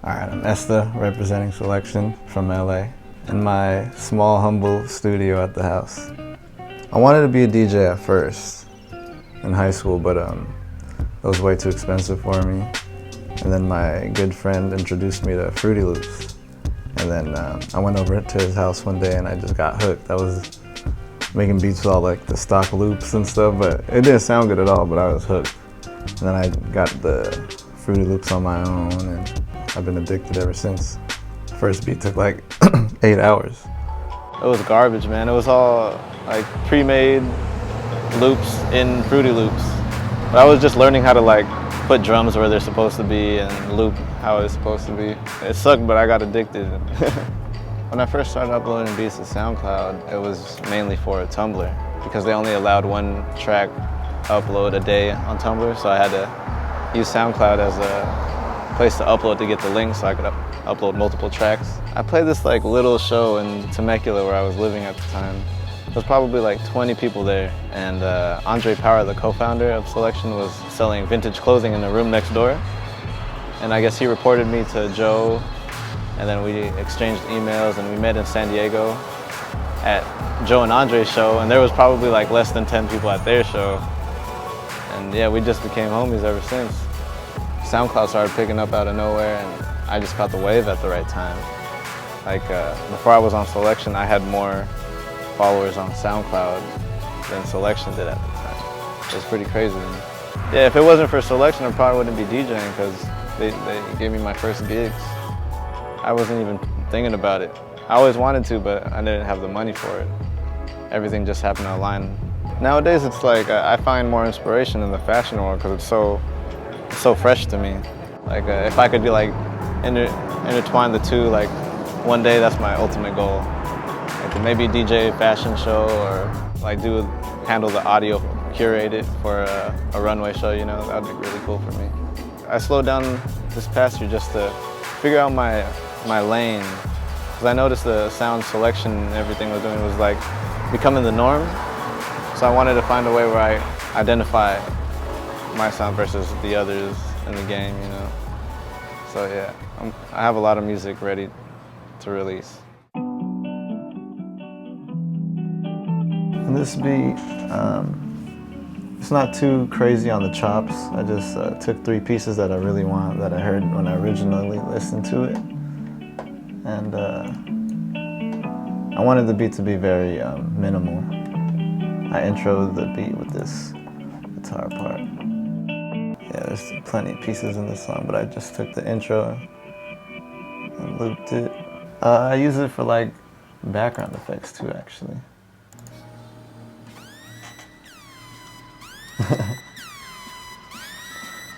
Alright, I'm Esta, representing Soulection from LA, in my small, humble studio at the house. I wanted to be a DJ at first, in high school, but it was way too expensive for me. And then my good friend introduced me to Fruity Loops. And then I went over to his house one day and I just got hooked. I was making beats with all like the stock loops and stuff, but it didn't sound good at all, but I was hooked. And then I got the Fruity Loops on my own and I've been addicted ever since. First beat took like 8 hours. It was garbage, man. It was all like pre-made loops in Fruity Loops. But I was just learning how to like put drums where they're supposed to be and loop how it's supposed to be. It sucked, but I got addicted. When I first started uploading beats to SoundCloud, it was mainly for a Tumblr because they only allowed 1 track upload a day on Tumblr, so I had to use SoundCloud as a place to upload to get the links so I could upload multiple tracks. I played this like little show in Temecula where I was living at the time. There was probably like 20 people there, and Andre Power, the co-founder of Soulection, was selling vintage clothing in the room next door. And I guess he reported me to Joe, and then we exchanged emails and we met in San Diego at Joe and Andre's show, and there was probably like less than 10 people at their show. And yeah, we just became homies ever since. SoundCloud started picking up out of nowhere and I just caught the wave at the right time. Like before I was on Soulection, I had more followers on SoundCloud than Soulection did at the time. It was pretty crazy. Yeah, if it wasn't for Soulection, I probably wouldn't be DJing because they gave me my first gigs. I wasn't even thinking about it. I always wanted to, but I didn't have the money for it. Everything just happened to align. Nowadays, it's like I find more inspiration in the fashion world because it's so fresh to me. Like if I could be like intertwine the two, like one day, that's my ultimate goal. Like maybe DJ a fashion show or like handle the audio, curate it for a runway show, you know, that would be really cool for me. I slowed down this past year just to figure out my lane, because I noticed the sound selection and everything was doing was like becoming the norm. So I wanted to find a way where I identify my sound versus the others in the game, you know. So yeah, I have a lot of music ready to release. This beat, it's not too crazy on the chops. I just took 3 pieces that I really want, that I heard when I originally listened to it. And I wanted the beat to be very minimal. I introed the beat with this guitar part. Yeah, there's plenty of pieces in this song, but I just took the intro and looped it. I use it for like background effects too, actually.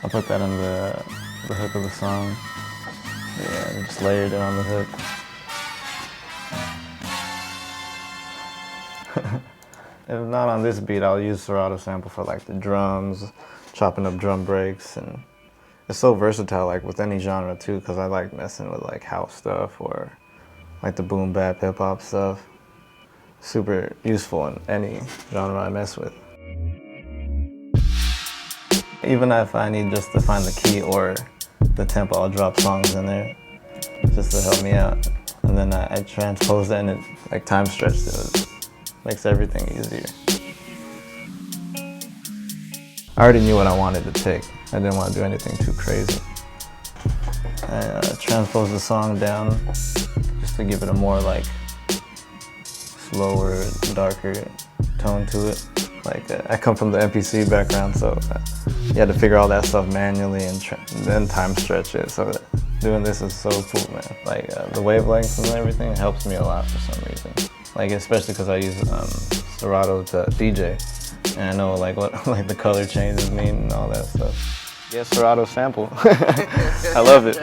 I'll put that on the hook of the song. Yeah, just layered it on the hook. If not on this beat, I'll use Serato Sample for like the drums, chopping up drum breaks, and it's so versatile like with any genre too, because I like messing with like house stuff or like the boom bap hip hop stuff. Super useful in any genre I mess with. Even if I need just to find the key or the tempo, I'll drop songs in there just to help me out. And then I transpose that and it like time stretched it. Makes everything easier. I already knew what I wanted to take. I didn't want to do anything too crazy. I transposed the song down just to give it a more like slower, darker tone to it. Like I come from the MPC background, so you had to figure all that stuff manually and then time stretch it. So doing this is so cool, man. Like the wavelengths and everything, it helps me a lot for some reason. Like especially because I use Serato to DJ, and I know like what like the color changes mean and all that stuff. Yeah, Serato Sample. I love it.